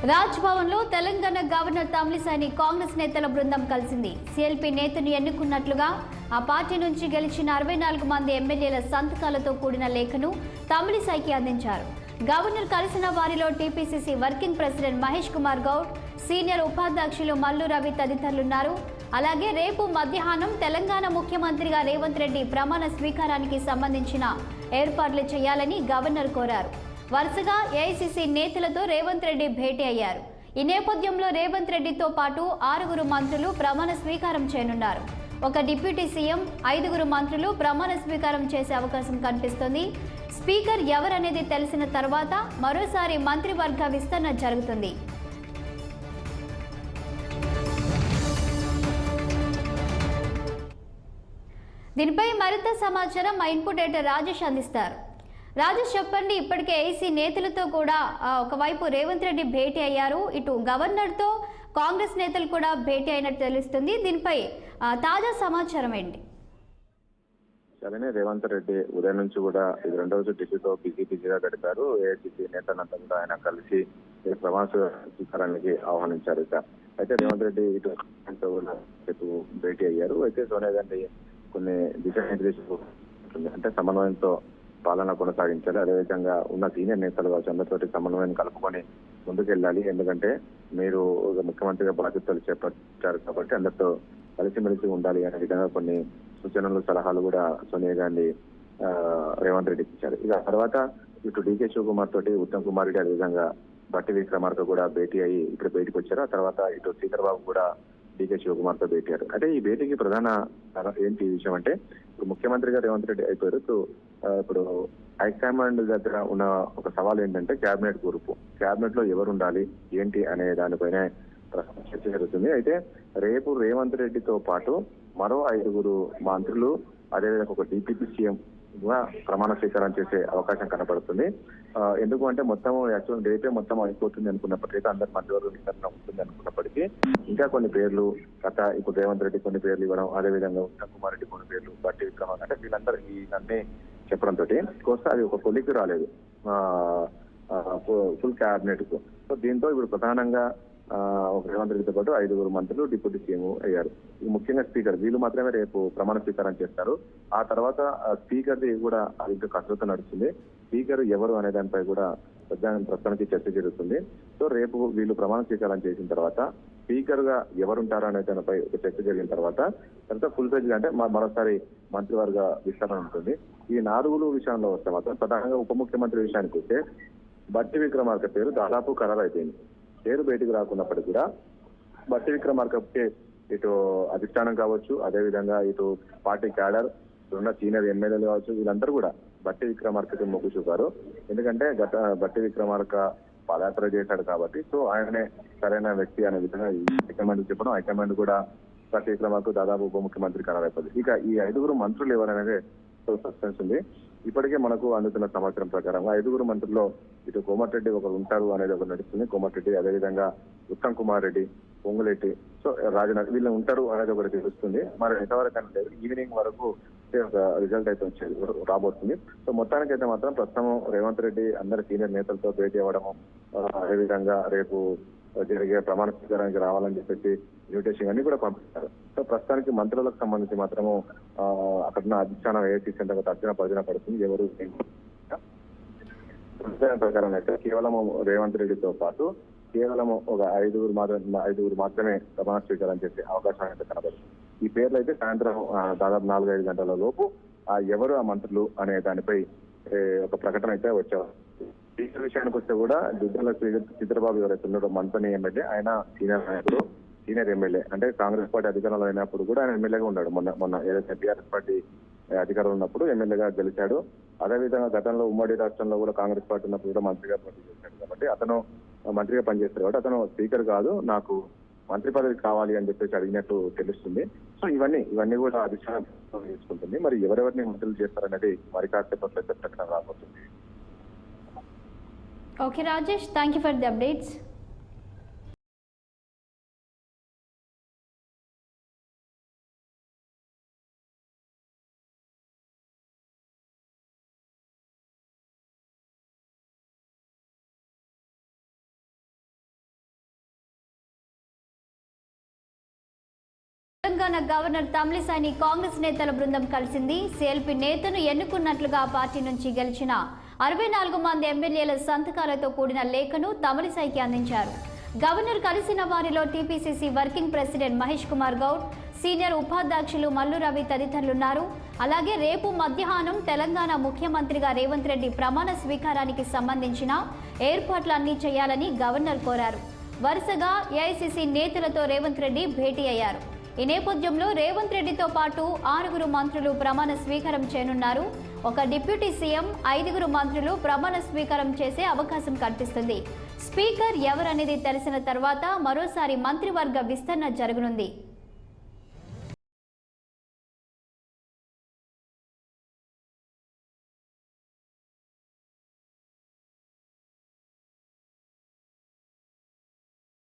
రాజ్ భవన్ లో తెలంగాణ గవర్నర్ తమిళిసైని కాంగ్రెస్ నేతల బృందం కలిసింది. సిఎల్పి నేతను ఎన్నుకున్నట్లుగా ఆ పార్టీ నుంచి గెలిచిన 64 మంది ఎమ్మెల్యేల సంతకాలతో కూడిన లేఖను తమిళిసైకి అందించారు. గవర్నర్ కలిసిన వారిలో TPCC working president Mahesh Kumar Goud, senior ఉపాధ్యక్షులు మల్లు రవి తదితరులున్నారు. అలాగే రేపు మధ్యాహ్నం తెలంగాణ ముఖ్యమంత్రిగా రేవంత్ రెడ్డి ప్రమాణ స్వీకారానికి సంబంధించిన ఏర్పాట్లు చేయాలని గవర్నర్ కోరారు. వరుసగా ఏఐసీసీ నేతలతో రేవంత్ రెడ్డి భేటీ అయ్యారు. ఈ నేపథ్యంలో రేవంత్ రెడ్డితో పాటు 6 మంత్రులు ప్రమాణ స్వీకారం చేయనున్నారు. ఒక డిప్యూటీ సీఎం, 5 మంత్రులు ప్రమాణ స్వీకారం చేసే అవకాశం కనిపిస్తోంది. స్పీకర్ ఎవరనేది తెలిసిన తర్వాత మరోసారి మంత్రివర్గ విస్తరణ జరుగుతుంది. దీనిపై మరింత సమాచారం మా ఇన్పుట్ ఎడిటర్ రాజేష్ అందిస్తారు. రాజేష్, చెప్పండి. ఇప్పటికే ఏఐసీ నేతలతో కూడా ఒకవైపు రేవంత్ రెడ్డి భేటీ అయ్యారు, ఇటు గవర్నర్తో కాంగ్రెస్ నేతలు కూడా భేటీ అయినట్టు తెలుస్తుంది. దీనిపై తాజా సమాచారం ఏంటి? సరేనే, రేవంత్ రెడ్డి ఉదయం నుంచి కూడా ఇది 2వ రోజు ఢిల్లీతో బిజీగా గడిపారు. ఏఐసీసీ నేతలంతా కూడా ఆయన కలిసి ప్రమాణ స్వీకారానికి ఆహ్వానించారు. అయితే రేవంత్ రెడ్డి ఇటు భేటీ అయ్యారు. అయితే సోనియా గాంధీ కొన్ని దిశానిర్దేశాలు అంటే సమన్వయంతో పాలన కొనసాగించాలి, అదేవిధంగా ఉన్న సీనియర్ నేతలు కావచ్చు అందరితోటి సమన్వయం కలుపుకొని ముందుకెళ్ళాలి, ఎందుకంటే మీరు ముఖ్యమంత్రిగా బాధ్యతలు చేపట్టారు కాబట్టి అందరితో కలిసిమెలిసి ఉండాలి అనే విధంగా కొన్ని సూచనలు సలహాలు కూడా సోనియా గాంధీ రేవంత్ రెడ్డికి ఇచ్చారు. ఇక తర్వాత ఇటు డీకే శివకుమార్ తోటి ఉత్తమ్ కుమార్ రెడ్డి, అదేవిధంగా బట్టి విక్రమార్క కూడా భేటీ అయ్యి ఇప్పుడు బయటకు వచ్చారు. ఆ తర్వాత ఇటు శ్రీధర్ బాబు కూడా డీకే శివకుమార్ తో భేటీ అయ్యారు. అంటే ఈ భేటీకి ప్రధాన ఏంటి విషయం అంటే, ఇప్పుడు ముఖ్యమంత్రిగా రేవంత్ రెడ్డి అయిపోయారు. ఇప్పుడు హైకమాండ్ దగ్గర ఉన్న ఒక సవాల్ ఏంటంటే క్యాబినెట్ గ్రూప్, క్యాబినెట్ లో ఎవరు ఉండాలి ఏంటి అనే దానిపైనే చర్చ జరుగుతుంది. అయితే రేపు రేవంత్ రెడ్డితో పాటు మరో 5 మంత్రులు, అదేవిధంగా ఒక డిప్యూటీ సీఎం ప్రమాణ స్వీకారం చేసే అవకాశం కనపడుతుంది. ఎందుకు అంటే మొత్తం యాక్చువల్ రేపే మొత్తం అయిపోతుంది అనుకున్నప్పటికీ, అందరి మంత్రివర్గ విస్తరణ ఉంటుంది అనుకున్నప్పటికీ ఇంకా కొన్ని పేర్లు ఇప్పుడు రేవంత్ రెడ్డి కొన్ని పేర్లు ఇవ్వడం, అదేవిధంగా ఉత్తమ్ కుమార్ రెడ్డి కొన్ని పేర్లు, బట్టి విక్రమ అంటే వీళ్ళందరూ ఇవన్నీ చెప్పడంతో కోస్తా అది ఒక కొలిక్కి రాలేదు ఫుల్ క్యాబినెట్ కు. సో దీంతో ఇప్పుడు ప్రధానంగా రేవంత్ రెడ్డితో పాటు 5 మంత్రులు డిప్యూటీ సీఎం అయ్యారు. ముఖ్యంగా స్పీకర్ వీళ్ళు మాత్రమే రేపు ప్రమాణ స్వీకారం చేస్తారు. ఆ తర్వాత స్పీకర్ది కూడా అది ఇంకా కసరత్తు నడుస్తుంది. స్పీకర్ ఎవరు అనే దానిపై కూడా ప్రస్తుతానికి చర్చ జరుగుతుంది. సో రేపు వీళ్ళు ప్రమాణ స్వీకారం చేసిన తర్వాత స్పీకర్ గా ఎవరుంటారు అనే దానిపై ఒక చర్చ జరిగిన తర్వాత ఫుల్ ఫ్లెడ్జ్ అంటే మరోసారి మంత్రివర్గ విస్తరణ ఉంటుంది. ఈ 4 విషయంలో వస్తే మాత్రం ప్రధానంగా ఉప ముఖ్యమంత్రి విషయానికి వస్తే బట్టి విక్రమార్క పేరు దాదాపు ఖరారు అయిపోయింది. పేరు బయటకు రాకున్నప్పటికీ కూడా బట్టి విక్రమార్కకే ఇటు అధిష్టానం కావచ్చు, అదేవిధంగా ఇటు పార్టీ క్యాడర్, ఉన్న సీనియర్ ఎమ్మెల్యేలు కావచ్చు, వీళ్ళందరూ కూడా బట్టి విక్రమార్కకి మొగ్గు చూపారు. ఎందుకంటే బట్టి విక్రమార్క పాదయాత్ర చేశాడు కాబట్టి సో ఆయననే సరైన వ్యక్తి అనే విధంగా హైకమాండ్ చెప్పడం, హైకమాండ్ కూడా బట్టి విక్రమార్క దాదాపు ఉప ముఖ్యమంత్రి ఖరారు అయిపోయింది. ఇక ఈ 5 మంత్రులు ఎవరనేది సస్పెన్స్ ఉంది. ఇప్పటికే మనకు అందుతున్న సమాచారం ప్రకారం 5 మంత్రుల్లో ఇటు కోమటిరెడ్డి ఒకరు ఉంటారు అనేది ఒకటి నడుస్తుంది. కోమటిరెడ్డి, అదేవిధంగా ఉత్తమ్ కుమార్ రెడ్డి, పొంగులేటి, సో రాజనాథ్ వీళ్ళు ఉంటారు అనేది ఒకటి తెలుస్తుంది. మరి ఎంతవరకు అంటే ఈవినింగ్ వరకు ఒక రిజల్ట్ అయితే వచ్చేది రాబోతుంది. సో మొత్తానికైతే మాత్రం ప్రస్తుతం రేవంత్ రెడ్డి అందరి సీనియర్ నేతలతో భేటీ అవ్వడము, అదేవిధంగా రేపు జరిగే ప్రమాణ స్వీకారానికి రావాలని చెప్పేసి ఇన్విటేషన్ అన్ని కూడా పంపిస్తారు. సో ప్రస్తుతానికి మంత్రులకు సంబంధించి మాత్రము అక్కడ అధిష్టానం ఏఐసీసీ అంటే తర్జన పడుతుంది ఎవరు ప్రకారం అయితే కేవలం రేవంత్ రెడ్డితో పాటు కేవలం ఒక 5 మాత్రమే ప్రమాణ స్వీకారం చేసే అవకాశం అయితే కనబడుతుంది. ఈ పేర్లు అయితే సాయంత్రం దాదాపు 4-5 గంటల లోపు ఎవరు ఆ మంత్రులు అనే దానిపై ఒక ప్రకటన అయితే వచ్చేవారు. స్పీకర్ విషయానికి వస్తే కూడా దుద్దల చంద్రబాబు ఎవరైతే ఉన్నారో మంత్రి ఎమ్మెల్యే, ఆయన సీనియర్ నాయకుడు, సీనియర్ ఎమ్మెల్యే, అంటే కాంగ్రెస్ పార్టీ అధికారంలో అయినప్పుడు కూడా ఆయన ఎమ్మెల్యేగా ఉన్నాడు. మొన్న ఏదైతే టీఆర్ఎస్ పార్టీ అధికారంలో ఉన్నప్పుడు ఎమ్మెల్యేగా గెలిచాడు. అదేవిధంగా గతంలో ఉమ్మడి రాష్ట్రంలో కూడా కాంగ్రెస్ పార్టీ ఉన్నప్పుడు కూడా మంత్రిగా పోటీ చేశాడు. కాబట్టి అతను మంత్రిగా పనిచేస్తారు కాబట్టి అతను స్పీకర్ కాదు, నాకు మంత్రి పదవి కావాలి అని చెప్పేసి అడిగినట్టు తెలుస్తుంది. సో ఇవన్నీ కూడా అధిష్టానం తీసుకుంటుంది. మరి ఎవరెవరిని మంత్రులు చేస్తారనేది మరి కాసేపట్లో ప్రకటన రాబోతుంది. Okay Rajesh, thank you for the updates. Telangana governor తమిళిసైని కాంగ్రెస్ నేతల బృందం కలిసింది. సిఎల్పి నేతను ఎన్నుకున్నట్లుగా ఆ పార్టీ నుంచి గెలిచిన 64 మంది ఎమ్మెల్యేల సంతకాలతో కూడిన లేఖను తమిళిసైకి అందించారు. గవర్నర్ కలిసిన వారిలో TPCC working president Mahesh Kumar Goud, senior ఉపాధ్యక్షులు మల్లు రవి తదితరులున్నారు. అలాగే రేపు మధ్యాహ్నం తెలంగాణ ముఖ్యమంత్రిగా రేవంత్ రెడ్డి ప్రమాణ స్వీకారానికి సంబంధించిన ఏర్పాట్లన్నీ చేయాలని గవర్నర్ కోరారు. వరుసగా ఏఐసీసీ నేతలతో రేవంత్ రెడ్డి భేటీ అయ్యారు. ఈ నేపథ్యంలో రేవంత్ రెడ్డితో పాటు 6 మంత్రులు ప్రమాణ స్వీకారం చేయనున్నారు. ఒక డిప్యూటీ సీఎం, 5 మంత్రులు ప్రమాణ స్వీకారం చేసే అవకాశం కనిపిస్తుంది. స్పీకర్ ఎవరనేది తెలిసిన తర్వాత మరోసారి మంత్రివర్గ విస్తరణ జరగనుంది.